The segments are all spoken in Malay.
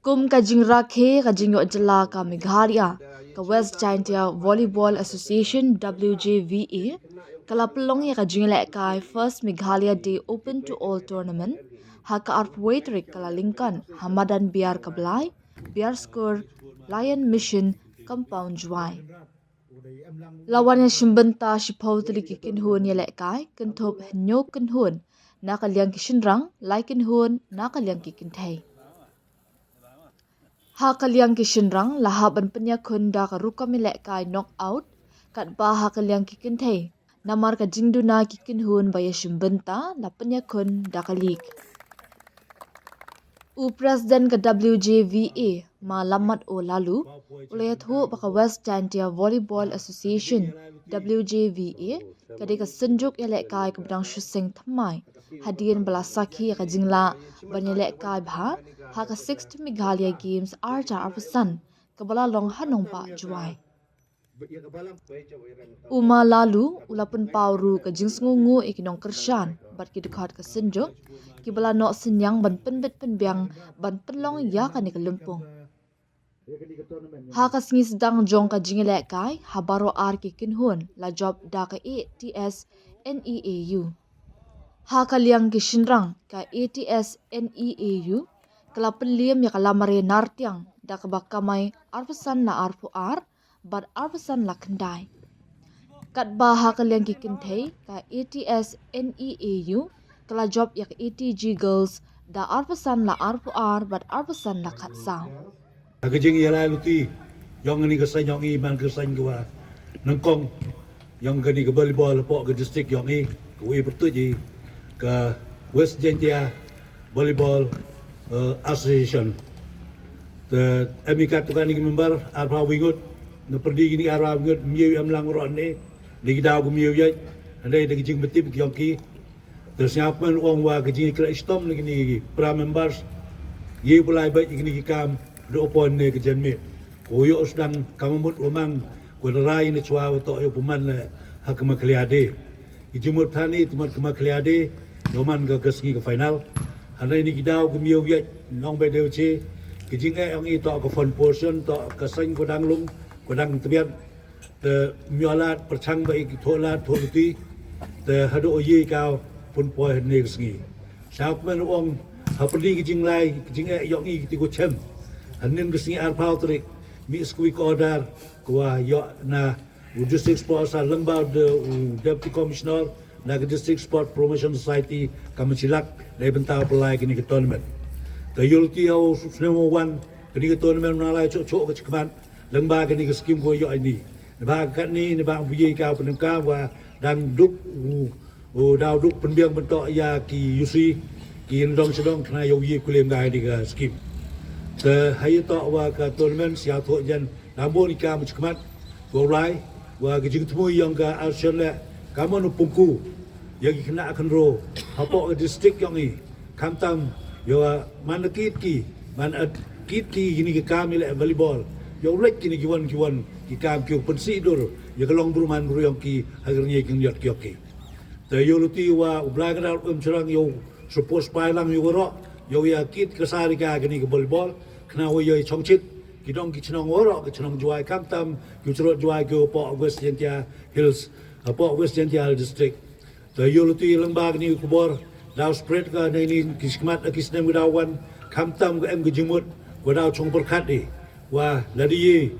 Kum kajing rakhe kajing yo jala ka Meghalaya ka West Jaintia Volleyball Association WJVA kala pelong ya kajing lek kai first Meghalaya Day Open to All Tournament haka arpwetrik kala lingkan Hamadan biar kablai biar skor Lion Mission Compound Juai. Lawan yang shimbenta shipau tuli kikin huan ya lek kai kentop henyo kin huan na kaliang kishinrang laikin huan na kaliang kikin thai. Ha kaliang kishinrang lahaban penya kunda ka ruka milek kai knock out kat ba ha kaliang kikin thai namar ka jingdu na kikin huan baya shimbenta la penya kun da kalik. U President ka WJVA ma lamat o lalu ulayat ho baka West Jaintia Volleyball Association WJVA kadi ka senjuk elek kai ka bedang shusing thamai hadian belasaki ka jingla banyelek kai bha ha ka 6th Meghalaya Games arja arpasan kabala long hanong pa juai. Uma lalu ulapun pauru ka jingsngungu ikinong kershan bat ki dekat ka senjuk ki bala nok senyang ban penbet penbiang ban penlong ya ka ni kelumpung. Ha ka singi sedang jong ka jingilek kai ha baro ar ki kinhun la job da ka ATS NEAU. Ha ka liang ki shinrang ka ATS NEAU kala penliam ya kala mare nartiang da ka bakamai arpasan la arpu ar bat arpasan la kendai. Kat ba ha ka liang ki kinthei ka ATS NEAU kala job yak ATG Girls da arpasan la arpu ar bat arpasan la khatsang. Kajing yalai luti yang ni kesan yang i man kesan gua nangkong yang gani ke volleyball pok ke district yang i we betul je ke West Jaintia Volleyball Association the emikat tu kan ni member arpa wingut na perdi gini arpa wingut miu amlang ron ni di daw ku miu ye andai de jing betip yang ki terus nyapan wong wa ke jing kra istom ni ni pra members ye pulai baik gini ki kam do pon ne ke janme koyo sedang kamut umang ko rai ni chwa to yo puman le hak ma kliade ijumut thani tumat ma kliade doman ga gasgi ke final hanai ni kidau ku miu ye nong be deu che ke jinga ang i to ko fon portion to ka sang ko dang lung ko dang tbian te miolat perchang ba ik tholat tholuti te hado ye kaw pun po ne gasgi sap men ong hapli ke jing lai ke jinga yong i ti ko chem hanin gesni arpau trik mi skui order kwa yo na district sports lembau de deputy commissioner na district sport promotion society kamchilak dai bentau pelai kini ke tournament the yulti au snemo 1 kini ke tournament na lai cho ke chkman lembau kini ke skim ko yo ini ba kat ni ba buye ka penengka wa dan duk dau duk penbiang bentok ya ki yusi ki ndong sedong kena yo ye kulem ga di ka skim the hayu to wa ka tournament sia tho jan nambon ka mchkmat go rai wa ke jing tmu yang ka australia kamon pungku yang kena akan ro hapo ke district yang ni kamtam yo man kit ki man kit ki gini ke kamile volleyball yo lek kini kiwan ki kam ki pensi dur ya kelong bruman bru yang ki hagernya king yot ki oke the yo luti wa blagar cerang yo support pailang yo ro yo ya kit kesari ka gini ke volleyball kena wo yo chongchit kidong ki chnong oro ki chnong juai kamtam ki chro juai ko po West Jaintia Hills po West Jaintia district the yuluti lembag ni kubor daw spread ka ni kismat kisnem gudawan kamtam ko em gejimut ko daw chong perkhat ni wa ladi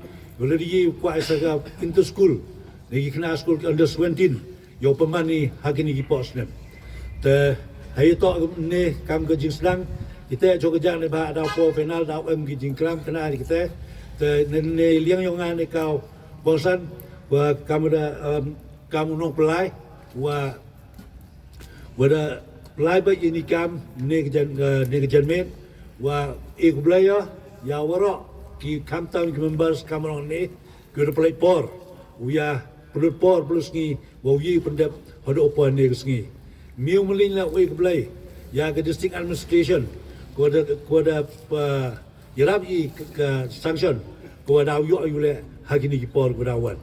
kwa isa into school ni kena school under 17 yo pemani hakini ki posnem the hayo ne kam ke jingslang kita coba jangan lepas ada po final ada em gijing kram kena kita ne liang yongan ne kau bosan wa kamu nong pelai wa wada pelai ba ini kam ne kejan men wa ik blaya ya wara ki kam tahun ki members kamu ne ke pelai por ya perlu por plus ni wa yi pendap hodo opon ne kesngi miu melin la we blai ya ke district administration kuada yarab i ke sanction kuada yo yule hagini ki por kudawan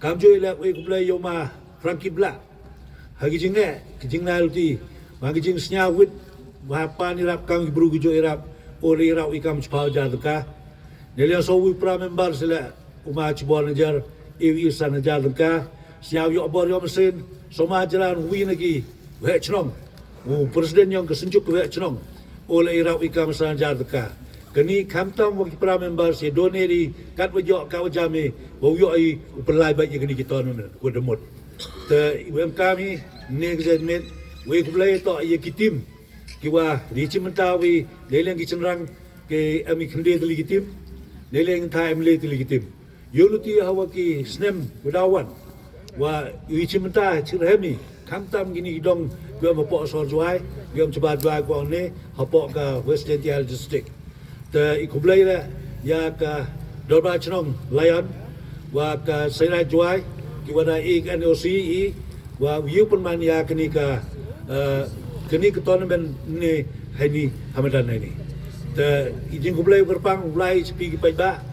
kam joy la we kublai yo ma frankie black hagi jinge kijing na luti ma kijing snya wit Wapa ni rap kang ibru gujo irap ori irap ikam chpau jadka. Nelia so wi pra member sila uma chbon najar iwi san najar ka. Siaw yo bor yo mesin so ma jalan wi lagi. We chnong. Presiden yang kesenjuk we chnong. Ole irap ikam san jadka. Kini kamtam wa pra member si doneri kat wajo ka wajame wo yo ai uperlai ba ye kini kita nun ko demot. Te iwem kami negzedmet we kublai to ye kitim kiwa di cimentawi leleng kicenrang ke ami khende legitim leleng thai am le legitim yoluti hawaki snem budawan wa wi cimenta chirhemi kamtam gini dong gua mapo sor juai gua coba juai ko ne hapo ka West Jential district te ikublai la ya ka dorba chnong lion wa ka serai juai kiwa da NOC wa yu penman ya kini ka kini ketournament ni hari Hamadan ini. Te izin kublai berpang mulai sepi kipai ba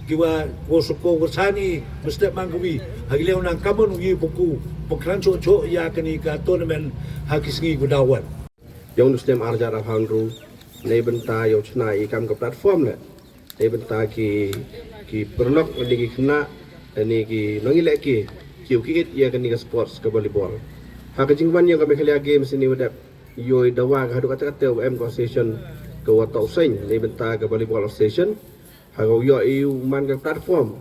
kiwa kosoko bersani mesti mangkubi hagileu nang kamun yu buku pokran co ya kini ka tournament hakisingi gudawan. Yang nustem arjar alhamdulillah nei benta yo chna i kam ka platform le nei benta ki perlok lagi kena ni ki nongile ki it ya kini ka sports ka volleyball. Hak jingwan yang kami khalia games ini wadap yoi dawa ka hadu kata UM session ka watau sen nei benta ka volleyball session hago yo eu man ka platform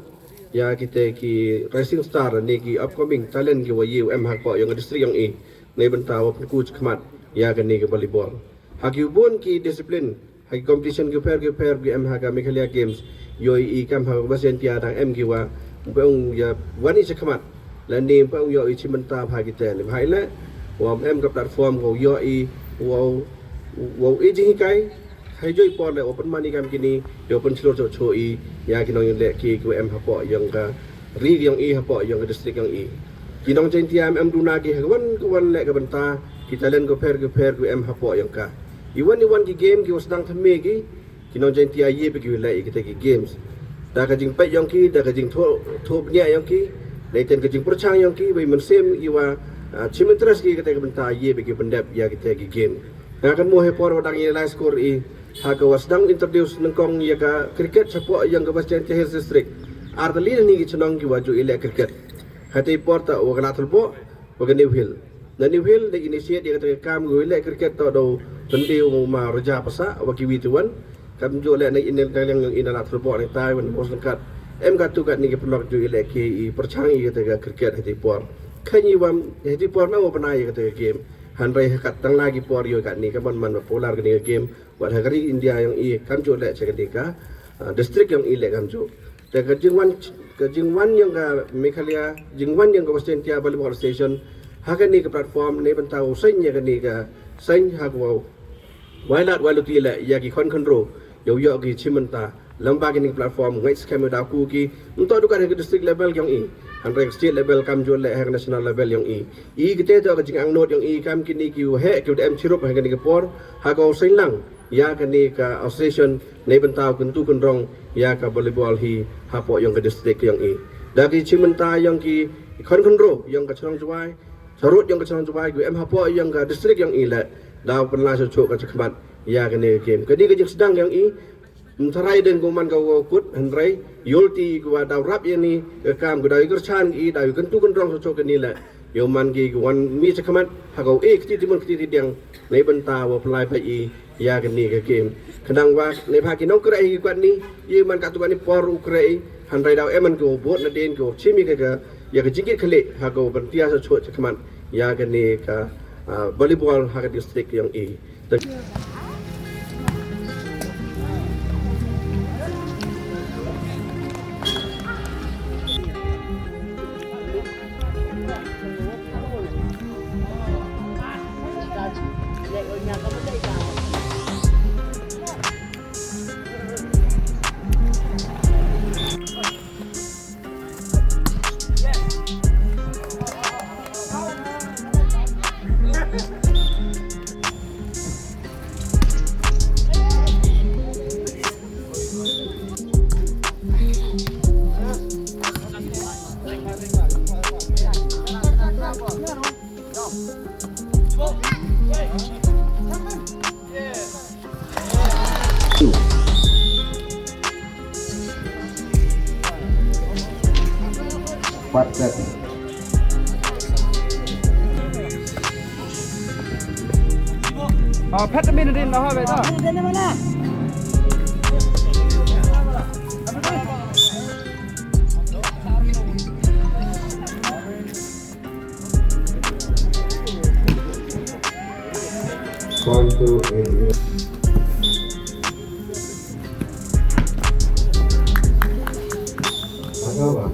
ya kita ki rising star ni ki upcoming talent ki wa UM hak ko yang district yang i nei benta wa coach khmat ya kini ka volleyball. Hagi ubun ki disiplin hagi competition ki pair ki em haga Meghalaya games yoi i kam ha basen tia dang em ki wa bang ya wani sekhamat la ni bang yoi chimenta bhagi te ni bhai la wa em ka platform ko yoi wa i jing kai hai joi por le open money kam kini yo open slot cho i ya ki nong le ki ku em ha po yang ka ri yang i ha po yang ka district yang i ki nong chen tia em duna ki wan le ka benta ki talent ko pair ku em ha po yang ka iwan ki game ki wasdang thame ki kinong jen tia ye pe ki lai ki te ki games da ka jing pai yong ki da ka jing tho nya yong ki nei ten ka jing perchang yong ki bai man sem iwa chimentras ki te ka benta ye pe ki pendap ya ki te ki game da kan mo he por wadang ye lai score i ha ka wasdang introduce nengkong ya ka cricket sapo yang ka basjan te district ardali ni ki chnong ki waju ile cricket hati por ta wa kana thlbo wa ka new hill na new hill de initiate dia ka kam go ile cricket to do pendiu ma raja pasa wa ki wituan kam jo le na inel yang inala thlbo ni tai wan pos kat em ka tu kat ni ki plok jo ile ki perchang i ka cricket hati por khani wam hati por na wa panai ka game hanrai kat tang lagi por yo kat ni ka man polar ka ni game wa hari India yang i kam jo le chekadika district yang i le kam jo te ka jingwan yang ka Meghalaya jingwan yang ka Western Tia volleyball station hakan ni ka platform ni bentau sen ya ka ni ka sen ha ko wailat waluti la ya ki kon control yo ki chimenta lamba ki ni platform ngai scam da ku ki unto dukan ke district level yang i hanrek state level kam jo le hak national level yang i kete to ka jingang note yang i kam ki ni ki he ki dem chirup ha ni ka por ha ko sen lang ya ka ni ka association nei bentau kuntu kunrong ya ka volleyball hi ha po yang ke district yang i da ki chimenta yang ki kon control yang ka chong juai sarut yang ka chong juai ku em ha po yang ka district yang i la daw pernah cocok ka chakmat ya ka ni game kadi ka jing sedang yang i mtarai den ko man ka kut hanrai yolti ku daw rap yang ni kam ku daw ikur chan i daw kuntu kunrong cocok ka ni la yo man ki wan mi chakmat ha ko kti timon kti diang nei benta wa plai pa i ya ka ni ka game kadang wa nei pha ki nong krai ki kwat ni ye man ka tu ni por ukrai hanrai daw eman ko bot na den ko chimi ka ya ka jingit khale ha ko bantia cocok chakmat ya ka ni ka volleyball hak district yang i 4 set. Pet min din dah habis dah. Call to India. Apa?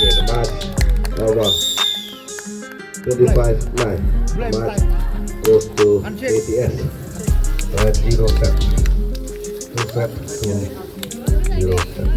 Okay, the match over. 25-9. Match goes to ATS. 0 set. 2 set to 0 set.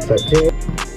Set change.